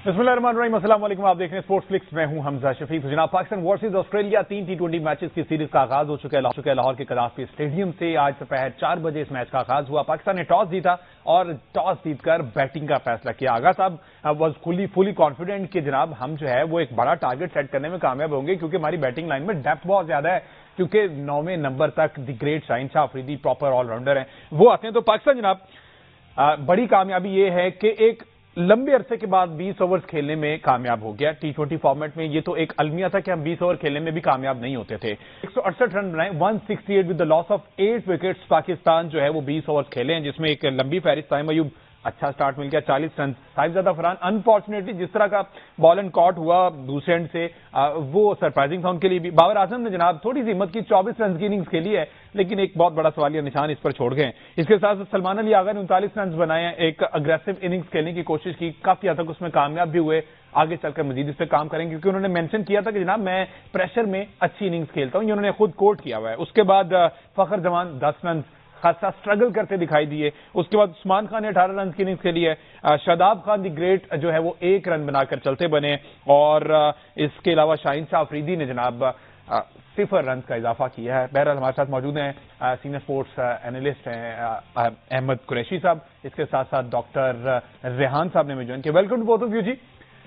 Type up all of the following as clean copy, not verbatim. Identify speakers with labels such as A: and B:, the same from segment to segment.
A: बिस्मिल्लाहिर्रहमानिर्रहीम, अस्सलाम वालेकुम। आप देख रहे हैं स्पोर्ट्स फ्लिक्स, मैं हूं हमजा शफीक। तो जनाब, Pakistan versus Australia 3 T20 matches की सीरीज का आगाज हो चुका है लाहौर के कदाफी स्टेडियम से। आज दोपहर 4 बजे इस मैच का आगाज हुआ। पाकिस्तान ने टॉस जीता और टॉस जीतकर बैटिंग का फैसला किया। आगा साहब वॉज फुली कॉन्फिडेंट कि जनाब हम जो है वो एक बड़ा टारगेट सेट करने में कामयाब होंगे, क्योंकि हमारी बैटिंग लाइन में डेप्थ बहुत ज्यादा है, क्योंकि 9वें नंबर तक the great Shaheen Shah Afridi proper all rounder हैं, वो आते हैं। तो पाकिस्तान जनाब बड़ी कामयाबी ये है कि एक लंबे अरसे के बाद 20 ओवर्स खेलने में कामयाब हो गया। T20 फॉर्मेट में ये तो एक अलमिया था कि हम 20 ओवर खेलने में भी कामयाब नहीं होते थे। 168 रन बनाए, 168 with the loss of 8 wickets. Pakistan जो है वो 20 ओवर्स खेले हैं, जिसमें एक लंबी फहरिस्त ताइम अयूब अच्छा स्टार्ट मिल गया, 40 रन। साहिबजादा फरहान अनफॉर्चुनेटली जिस तरह का बॉल एंड कॉट हुआ दूसरे एंड से, वो सरप्राइजिंग था उनके लिए भी। बाबर आजम ने जनाब थोड़ी सी हिम्मत की, 24 रन की इनिंग्स खेली है, लेकिन एक बहुत बड़ा सवालिया निशान इस पर छोड़ गए। इसके साथ सलमान अली आगा ने 39 रन बनाए हैं, एक अग्रेसिव इनिंग्स खेलने की कोशिश की, काफी हद तक उसमें कामयाब भी हुए। आगे चलकर मजीद इस पर काम करेंगे, क्योंकि उन्होंने मेंशन किया था कि जनाब मैं प्रेशर में अच्छी इनिंग्स खेलता हूं, ये उन्होंने खुद कोट किया हुआ है। उसके बाद फखर जमान 10 रन खासा स्ट्रगल करते दिखाई दिए। उसके बाद उस्मान खान ने 18 रन की इनिंग्स खेली है। शादाब खान दी ग्रेट जो है वो 1 रन बनाकर चलते बने, और इसके अलावा शाहीन शाह अफरीदी ने जनाब 0 रन का इजाफा किया है। बहरहाल हमारे साथ मौजूद हैं सीनियर स्पोर्ट्स एनालिस्ट हैं अहमद कुरैशी साहब, इसके साथ साथ डॉक्टर रेहान साहब ने ज्वाइन किया। Welcome to both of you जी।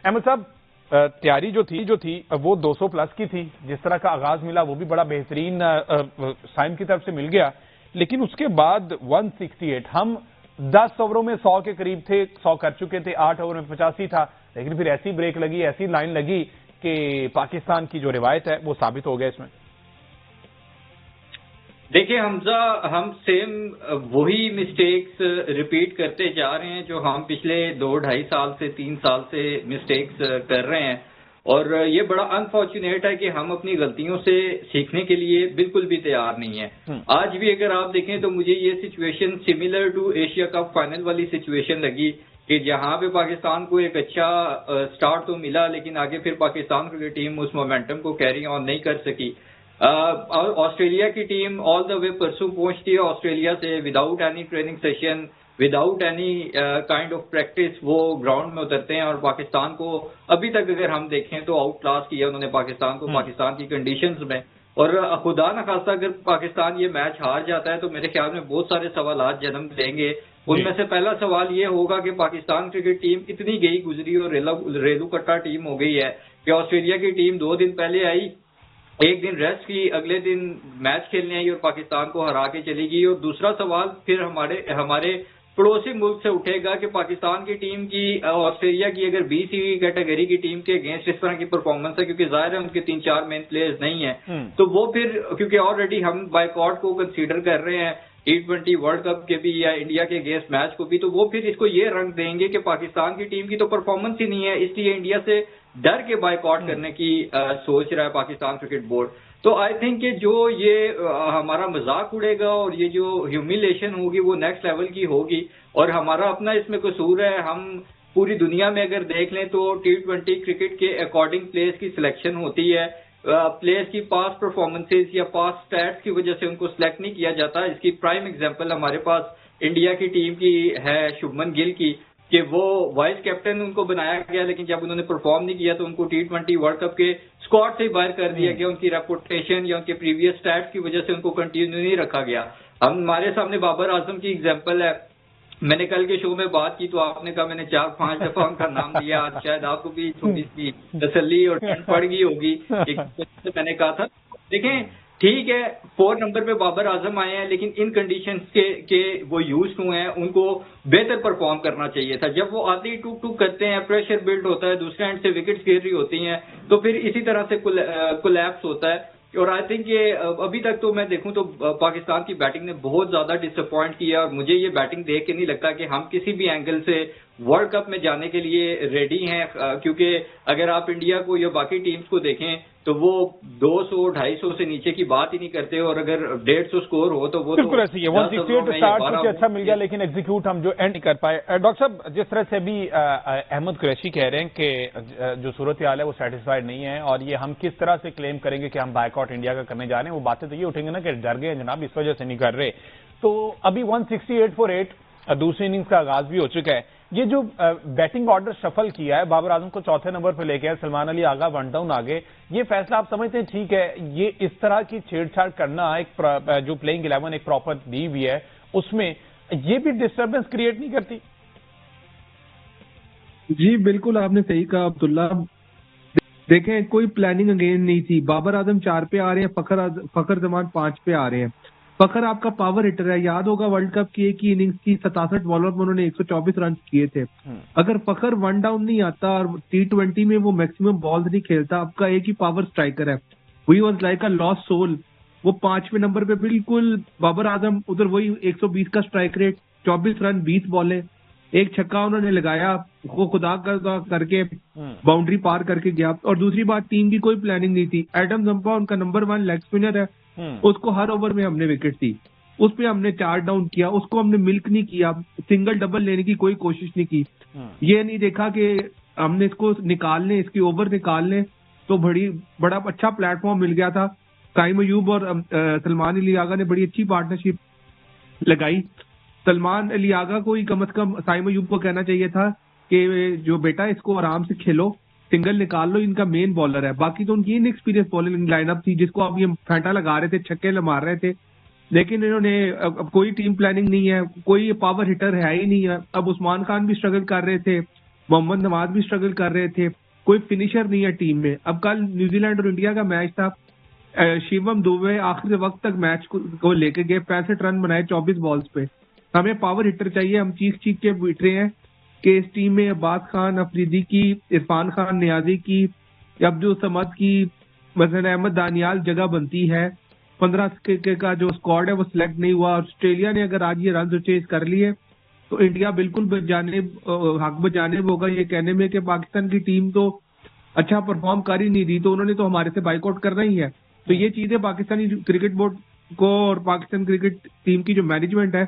A: अहमद साहब, तैयारी जो थी वो 200 प्लस की थी, जिस तरह का आगाज मिला वो भी बड़ा बेहतरीन साइम की तरफ से मिल गया, लेकिन उसके बाद 168, हम 10 ओवरों में 100 के करीब थे, 100 कर चुके थे, 8 ओवर में 85 था, लेकिन फिर ऐसी ब्रेक लगी, ऐसी लाइन लगी कि पाकिस्तान की जो रिवायत है वो साबित हो गया इसमें।
B: देखिए हमजा, हम सेम वही मिस्टेक्स रिपीट करते जा रहे हैं जो हम पिछले 2-2.5 साल से 3 साल से मिस्टेक्स कर रहे हैं, और ये बड़ा अनफॉर्चुनेट है कि हम अपनी गलतियों से सीखने के लिए बिल्कुल भी तैयार नहीं है। आज भी अगर आप देखें तो मुझे ये situation similar to Asia Cup final वाली सिचुएशन लगी, कि जहां पे पाकिस्तान को एक अच्छा स्टार्ट तो मिला, लेकिन आगे फिर पाकिस्तान क्रिकेट टीम उस मोमेंटम को कैरी ऑन नहीं कर सकी। और ऑस्ट्रेलिया की टीम ऑल द वे परसों पहुंचती है ऑस्ट्रेलिया से without any training session, without any kind of practice, वो ग्राउंड में उतरते हैं और पाकिस्तान को अभी तक अगर हम देखें तो आउट क्लास किया उन्होंने पाकिस्तान को, पाकिस्तान की कंडीशंस में। और खुदा न खास्ता अगर पाकिस्तान ये मैच हार जाता है तो मेरे ख्याल में बहुत सारे सवाल जन्म लेंगे। उनमें से पहला सवाल ये होगा कि पाकिस्तान क्रिकेट टीम इतनी गई गुजरी और रेलू कट्टा टीम हो गई है कि ऑस्ट्रेलिया की टीम 2 दिन पहले आई, एक दिन रेस्ट की, अगले दिन मैच खेलने आई और पाकिस्तान को हरा के चली गई। और दूसरा सवाल फिर हमारे पड़ोसी मुल्क से उठेगा कि पाकिस्तान की टीम की ऑस्ट्रेलिया की अगर BC कैटेगरी की टीम के अगेंस्ट इस तरह की परफॉर्मेंस है, क्योंकि जाहिर है उनके 3-4 मेन प्लेयर्स नहीं है, तो वो फिर क्योंकि ऑलरेडी हम बायकॉट को कंसीडर कर रहे हैं T20 वर्ल्ड कप के भी या इंडिया के अगेंस्ट मैच को भी, तो वो फिर इसको ये रंग देंगे कि पाकिस्तान की टीम की तो परफॉर्मेंस ही नहीं है, इसलिए इंडिया से डर के बायकॉट करने की सोच रहा है पाकिस्तान क्रिकेट बोर्ड। तो आई थिंक कि जो ये हमारा मजाक उड़ेगा और ये जो ह्यूमिलेशन होगी वो नेक्स्ट लेवल की होगी, और हमारा अपना इसमें कसूर है। हम पूरी दुनिया में अगर देख लें तो T20 क्रिकेट के अकॉर्डिंग प्लेयर्स की सिलेक्शन होती है, प्लेयर्स की पास्ट परफॉर्मेंसेज या पास्ट स्टैट्स की वजह से उनको सिलेक्ट नहीं किया जाता। इसकी प्राइम एग्जांपल हमारे पास इंडिया की टीम की है शुभमन गिल की, कि वो वाइस कैप्टन उनको बनाया गया, लेकिन जब उन्होंने परफॉर्म नहीं किया तो उनको T20 वर्ल्ड कप के स्क्वाड से बाहर कर दिया गया। उनकी रेपुटेशन या उनके प्रीवियस स्टैट्स की वजह से उनको कंटिन्यू नहीं रखा गया। हमारे सामने बाबर आजम की एग्जांपल है। मैंने कल के शो में बात की तो आपने कहा, मैंने 4-5 दफा उनका नाम लिया, शायद आपको भी थोड़ी सी तसल्ली और ठंड पड़ गई होगी। मैंने कहा था देखें ठीक है 4 नंबर पे बाबर आजम आए हैं, लेकिन इन कंडीशंस के वो यूज हुए हैं, उनको बेहतर परफॉर्म करना चाहिए था। जब वो आते ही टूक करते हैं, प्रेशर बिल्ड होता है, दूसरे एंड से विकेट्स गिर रही होती हैं, तो फिर इसी तरह से कोलैप्स होता है। और आई थिंक ये अभी तक तो मैं देखूं तो पाकिस्तान की बैटिंग ने बहुत ज्यादा डिसअपॉइंट किया, और मुझे ये बैटिंग देख के नहीं लगता कि हम किसी भी एंगल से वर्ल्ड कप में जाने के लिए रेडी हैं, क्योंकि अगर आप इंडिया को या बाकी टीम्स को देखें तो वो 200-250 से नीचे की बात ही नहीं करते, और अगर 150 स्कोर हो तो वो
A: बिल्कुल ऐसी है। 168 स्टार्ट अच्छा मिल गया, लेकिन एग्जीक्यूट हम जो एंड कर पाए। डॉक्टर साहब, जिस तरह से भी अहमद कुरैशी कह रहे हैं कि जो सूरत हाल है वो सेटिस्फाइड नहीं है, और ये हम किस तरह से क्लेम करेंगे कि हम बायकॉट इंडिया का करने जा रहे हैं, वो बातें तो ये उठेंगे ना कि डर गए जनाब, इस वजह से नहीं कर रहे। तो अभी 168 for 8 दूसरी इनिंग्स का आगाज भी हो चुका है। ये जो बैटिंग ऑर्डर शफल किया है, बाबर आजम को चौथे नंबर पर लेके आए, सलमान अली आगा वन डाउन आगे, ये फैसला आप समझते हैं ठीक है? ये इस तरह की छेड़छाड़ करना, एक जो प्लेइंग 11 एक प्रॉपर दी हुई है, उसमें ये भी डिस्टर्बेंस क्रिएट नहीं करती?
C: जी बिल्कुल, आपने सही कहा अब्दुल्ला। देखें, कोई प्लानिंग अगेन नहीं थी। बाबर आजम 4 पे आ रहे हैं, फखर जमान 5 पे आ रहे हैं। फखर आपका पावर हिटर है, याद होगा वर्ल्ड कप की एक ही इनिंग्स की 67 बॉलर में उन्होंने 124 रन किए थे। अगर फखर वन डाउन नहीं आता और T20 में वो मैक्सिमम बॉल्स नहीं खेलता, आपका एक ही पावर स्ट्राइकर है, we was like a lost soul. वो 5वें नंबर पे बिल्कुल बाबर आजम, उधर वही 120 का स्ट्राइक रेट, 24 रन 20 बॉलें, एक छक्का उन्होंने लगाया, वो खुदा करके बाउंड्री पार करके गया। और दूसरी बात, टीम की कोई प्लानिंग नहीं थी। एडम जंपा उनका नंबर 1 लेग स्पिनर है, उसको हर ओवर में हमने विकेट दी, उस पे हमने 4 डाउन किया, उसको हमने मिल्क नहीं किया, सिंगल डबल लेने की कोई कोशिश नहीं की। ये नहीं देखा कि हमने इसको निकाल लें, इसकी ओवर निकाल लें, तो बड़ा अच्छा प्लेटफॉर्म मिल गया था। साइम अयूब और सलमान अली आगा ने बड़ी अच्छी पार्टनरशिप लगाई। सलमान अली आगा को ही कम से कम साइम अयूब को कहना चाहिए था कि जो बेटा, इसको आराम से खेलो, सिंगल निकाल लो, इनका मेन बॉलर है। बाकी तो उनकी इनएक्सपीरियंस बॉलिंग लाइनअप थी, जिसको अब ये फेंटा लगा रहे थे, छक्के मार रहे थे। लेकिन इन्होंने अब कोई टीम प्लानिंग नहीं है, कोई पावर हिटर है ही नहीं है। अब उस्मान खान भी स्ट्रगल कर रहे थे, मोहम्मद नवाज भी स्ट्रगल कर रहे थे, कोई फिनिशर नहीं है टीम में। अब कल न्यूजीलैंड और इंडिया का मैच था, शिवम दुबे आखिरी वक्त तक मैच को लेके गए, 65 रन बनाए 24 बॉल्स पे। हमें पावर हिटर चाहिए, हम चीख के बैठ रहे हैं कि इस टीम में अब्बास खान अफरीदी की, इरफान खान नियाजी की, अब्दुल समद की, मसलन अहमद दानियाल जगह बनती है। 15 का जो स्क्वाड है वो सिलेक्ट नहीं हुआ। ऑस्ट्रेलिया ने अगर आज ये रन चेज कर लिए तो इंडिया बिल्कुल हक बजानिब होगा ये कहने में कि पाकिस्तान की टीम तो अच्छा परफॉर्म कर ही नहीं रही, तो उन्होंने तो हमारे से बाइकआउट करना ही है। तो ये चीजें पाकिस्तानी क्रिकेट बोर्ड को और पाकिस्तान क्रिकेट टीम की जो मैनेजमेंट है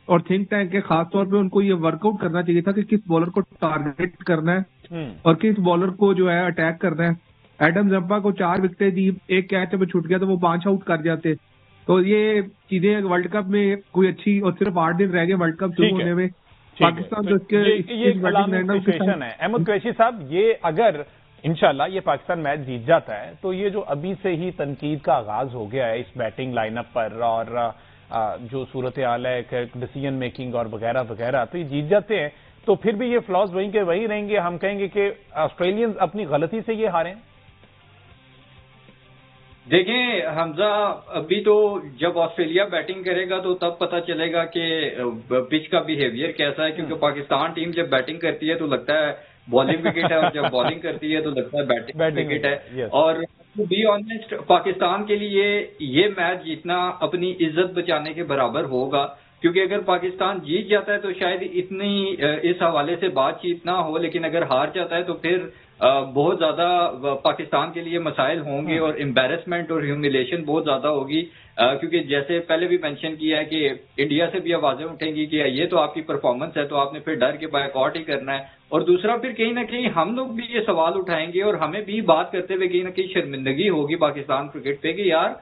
C: और थिंक टैंक है, खासतौर पे उनको ये वर्कआउट करना चाहिए था कि किस बॉलर को टारगेट करना है और किस बॉलर को जो है अटैक करना है। एडम जंपा को 4 विकेटें दी, एक कैच पे छूट गया तो वो 5 आउट कर जाते। तो ये चीजें वर्ल्ड कप में कोई अच्छी, और सिर्फ 8 दिन रह गए वर्ल्ड कप शुरू होने में, पाकिस्तान तो
A: ये सिचुएशन है। अहमद कुरैशी साहब, ये अगर इंशाल्लाह ये पाकिस्तान मैच जीत जाता है तो ये जो अभी से ही तनकीद का आगाज हो गया है इस बैटिंग लाइनअप पर और जो सूरत हाल है, डिसीजन मेकिंग और वगैरह वगैरह, तो ये जीत जाते हैं तो फिर भी ये फ्लॉज वहीं के वहीं रहेंगे। हम कहेंगे कि ऑस्ट्रेलियंस अपनी गलती से ये हारे।
B: देखें हमजा, अभी तो जब ऑस्ट्रेलिया बैटिंग करेगा तो तब पता चलेगा कि पिच का बिहेवियर कैसा है, क्योंकि पाकिस्तान टीम जब बैटिंग करती है तो लगता है बॉलिंग विकेट है और जब बॉलिंग करती है तो लगता है बैटिंग विकेट है। और टू बी ऑनेस्ट, पाकिस्तान के लिए ये मैच जीतना अपनी इज्जत बचाने के बराबर होगा, क्योंकि अगर पाकिस्तान जीत जाता है तो शायद इतनी इस हवाले से बातचीत ना हो, लेकिन अगर हार जाता है तो फिर बहुत ज्यादा पाकिस्तान के लिए मसाइल होंगे और एम्बैरेसमेंट और ह्यूमिलेशन बहुत ज्यादा होगी, क्योंकि जैसे पहले भी मेंशन किया है कि इंडिया से भी आवाजें उठेंगी कि ये तो आपकी परफॉर्मेंस है, तो आपने फिर डर के बायकॉट ही करना है। और दूसरा, फिर कहीं ना कहीं हम लोग भी ये सवाल उठाएंगे और हमें भी बात करते हुए कहीं ना कहीं शर्मिंदगी होगी पाकिस्तान क्रिकेट पे कि यार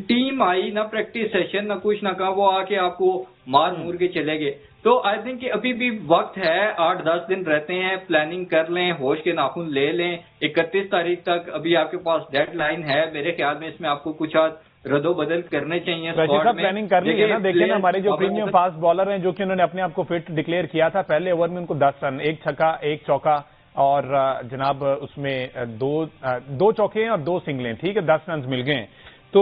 B: टीम आई ना, प्रैक्टिस सेशन ना, कुछ ना कहा, वो आके आपको मार मूर के चले गए। तो आई थिंक कि अभी भी वक्त है, 8-10 दिन रहते हैं, प्लानिंग कर लें, होश के नाखून ले लें। 31 तारीख तक अभी आपके पास डेडलाइन है, मेरे ख्याल में इसमें आपको कुछ रद्दो बदल करने चाहिए।
A: प्लानिंग कर ली है ना। देखिए ना, हमारे जो प्रीमियम फास्ट बॉलर हैं, जो कि उन्होंने अपने आप को फिट डिक्लेयर किया था, पहले ओवर में उनको 10 रन, 1 छक्का 1 चौका और जनाब उसमें 2 चौके और 2 सिंगलें, ठीक है, 10 रन मिल गए। तो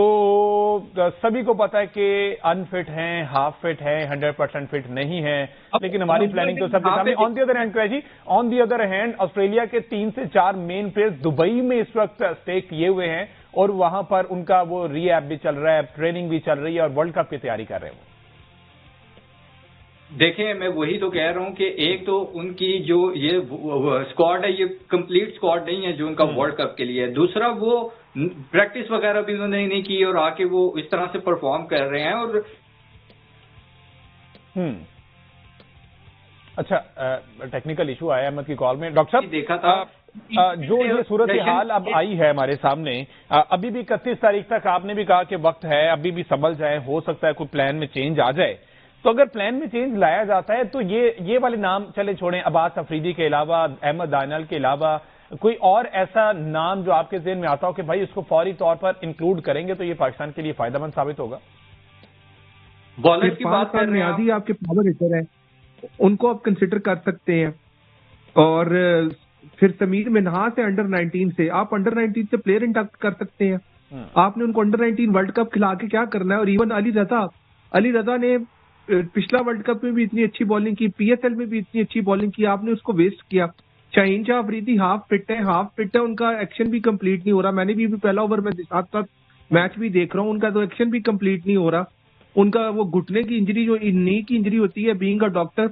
A: सभी को पता है कि अनफिट हैं, हाफ फिट हैं, 100% फिट नहीं है, लेकिन हमारी प्लानिंग तो सबके सामने। ऑन दी अदर हैंड क्वैशी, on the other hand Australia के 3 से 4 मेन प्लेयर्स दुबई में इस वक्त स्टे किए हुए हैं और वहां पर उनका वो रीएप भी चल रहा है, ट्रेनिंग भी चल रही है और वर्ल्ड कप की तैयारी कर रहे हैं।
B: देखें, मैं वही तो कह रहा हूं कि एक तो उनकी जो ये स्क्वाड है, ये कंप्लीट स्क्वाड नहीं है जो उनका वर्ल्ड कप के लिए है। दूसरा, वो प्रैक्टिस वगैरह भी उन्होंने नहीं की और आके वो इस तरह से परफॉर्म कर रहे हैं। और
A: अच्छा, टेक्निकल इशू आया अहमद की कॉल में। डॉक्टर साहब,
B: देखा था
A: जो ये सूरत हाल अब आई है हमारे सामने, अभी भी 31 तारीख तक आपने भी कहा कि वक्त है, अभी भी संभल जाए, हो सकता है कोई प्लान में चेंज आ जाए, तो अगर प्लान में चेंज लाया जाता है तो ये वाले नाम चले छोड़ें, अब्बास अफरीदी के अलावा, अहमद दानियाल के अलावा कोई और ऐसा नाम जो आपके ज़हन में आता हो कि भाई इसको फौरी तौर पर इंक्लूड करेंगे तो ये पाकिस्तान के लिए फायदेमंद साबित होगा?
B: बॉलर की बात कर रहे हैं,
C: आपके पावर हिटर है, उनको आप कंसिडर कर सकते हैं। और फिर समीर मिन्हास से अंडर 19 से आप अंडर 19 से प्लेयर इंडक्ट कर सकते हैं। आपने उनको अंडर 19 वर्ल्ड कप खिला के क्या करना है? और इवन अली रजा ने पिछला वर्ल्ड कप में भी इतनी अच्छी बॉलिंग की, पीएसएल में भी इतनी अच्छी बॉलिंग की, आपने उसको वेस्ट किया। शाहीन शाह अफरीदी हाफ फिट है, उनका एक्शन भी कंप्लीट नहीं हो रहा। मैंने भी पहला ओवर में साथ साथ मैच भी देख रहा हूँ, उनका तो एक्शन भी कंप्लीट नहीं हो रहा। उनका वो घुटने की इंजरी, जो नी की इंजरी होती है, बीइंग अ डॉक्टर,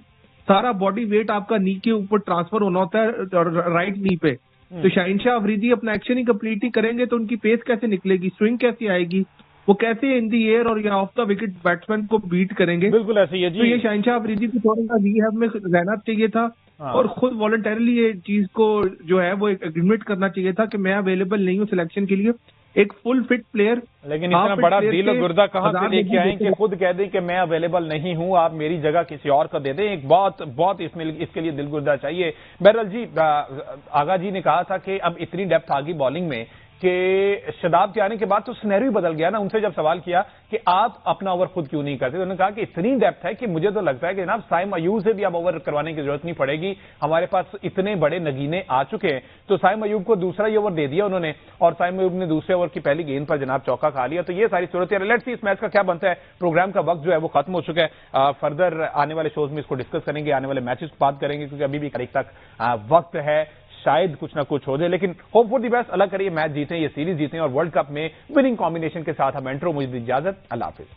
C: सारा बॉडी वेट आपका नी के ऊपर ट्रांसफर होना होता है राइट नी पे। तो शाहीन शाह अफरीदी अपना एक्शन ही कंप्लीट नहीं करेंगे तो उनकी पेस कैसे निकलेगी, स्विंग कैसे आएगी, वो कैसे इन दी एयर और या ऑफ द विकेट बैट्समैन को बीट करेंगे?
A: बिल्कुल ऐसे ही है जी।
C: तो ये शाहीन शाह अफरीदी को थोड़ा सा रीहैब में रहना चाहिए था और खुद वॉलंटरली ये चीज को जो है वो एडमिट करना चाहिए था कि मैं अवेलेबल नहीं हूँ सिलेक्शन के लिए, एक फुल फिट प्लेयर।
A: लेकिन इतना बड़ा दिल और गुर्दा कहां से लेके आए कि खुद कह दें कि मैं अवेलेबल नहीं हूं, आप मेरी जगह किसी और को दे दें? एक बहुत इसमें इसके लिए दिल गुर्दा चाहिए। बहरहाल जी, आगा जी ने कहा था कि अब इतनी डेप्थ आ गई बॉलिंग में कि शदाब के आने के बाद तो सिनेरियो बदल गया ना। उनसे जब सवाल किया कि आप अपना ओवर खुद क्यों नहीं करते, तो उन्होंने कहा कि इतनी डेप्थ है कि मुझे तो लगता है कि जनाब साइम अयूब से भी अब ओवर करवाने की जरूरत नहीं पड़ेगी, हमारे पास इतने बड़े नगीने आ चुके हैं। तो साइम अयूब को दूसरा ही ओवर दे दिया उन्होंने और साइम अयूब ने दूसरे ओवर की पहली गेंद पर जनाब चौका खा लिया। तो ये सारी सूरत है। लेट्स सी इस मैच का क्या बनता है। प्रोग्राम का वक्त जो है वो खत्म हो चुका है। फर्दर आने वाले शोज में इसको डिस्कस करेंगे, आने वाले मैचेस की बात करेंगे, क्योंकि अभी भी तारीख तक वक्त है, शायद कुछ ना कुछ हो जाए। लेकिन होप फॉर दी बेस्ट, अल्लाह करे ये मैच जीतें, ये सीरीज जीतें और वर्ल्ड कप में विनिंग कॉम्बिनेशन के साथ हम एंट्रो। मुझे इजाजत, अल्लाह हाफिज।